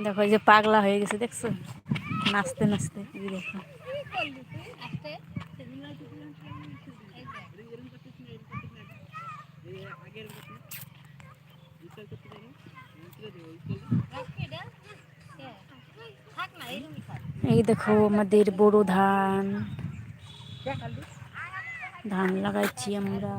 দেখো এই যে পাগলা হয়ে গেছে, দেখছো নাচতে নাচতে। এই দেখো এই দেখো আমাদের বড় ধান ধান লাগাইছি আমরা।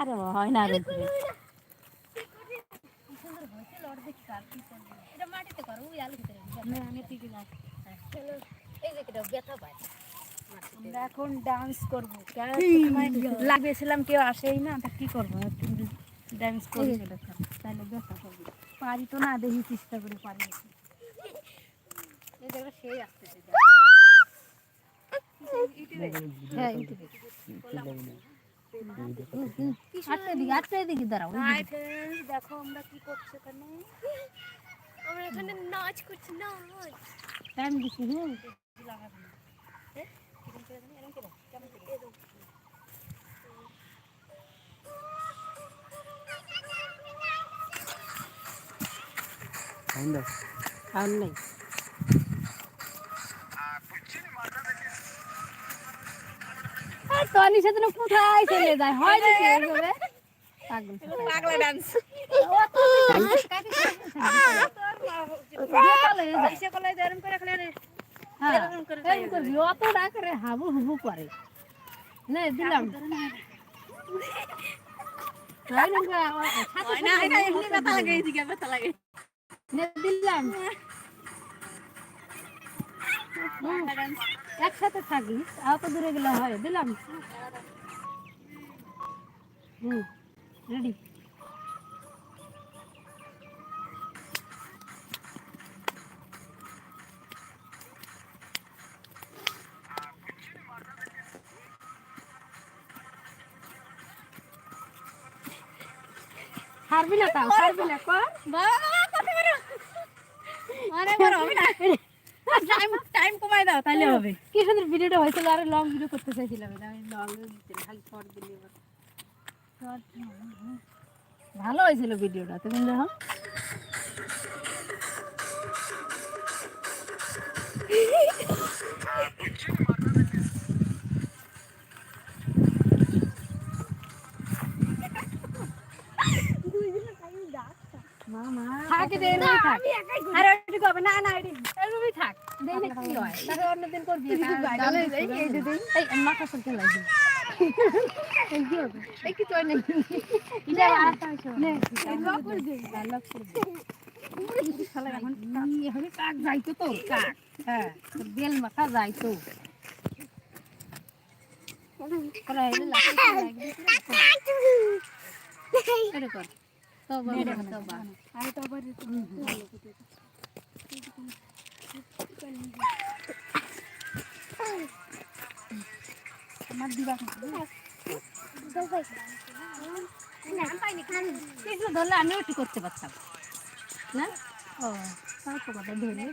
আরে হয় না রে আমরা এখন ডান্স করবো। লাগিয়েছিলাম কেউ আসেই না, তা কি করবো, ডান্স করি তাহলে ব্যথা করবো। পারি তো না, দেখি চেষ্টা করে পারি। সেই আসতেছে দেখো আমরা কি করছি এখানে, আমরা এখানে নাচ করছি। টাইম দিছি নাই টনি সাথে কোথায় চলে যায়, হয় নাকি এইভাবে পাগলা ডান্স। হাবু হুবু করে দিলাম দিলাম একসাথে থাকিস, অত দূরে গেলে হয়। দিলাম রেডি। ছাড়বি না, তাও ছাড়বি না, কর টাইম কমাই দাও তাহলে হবে। কি সুন্দর ভিডিওটা হয়েছিল, আরো লং ভিডিও করতে চাইছিলাম, ভালো হয়েছিল ভিডিওটা, তুমি দেখো। কাক যাইতো তো, কাক হ্যাঁ বেল মাথা যাইতো। ধরলে আমিও ঠিক করতে পারতাম না। ও কথা ধরে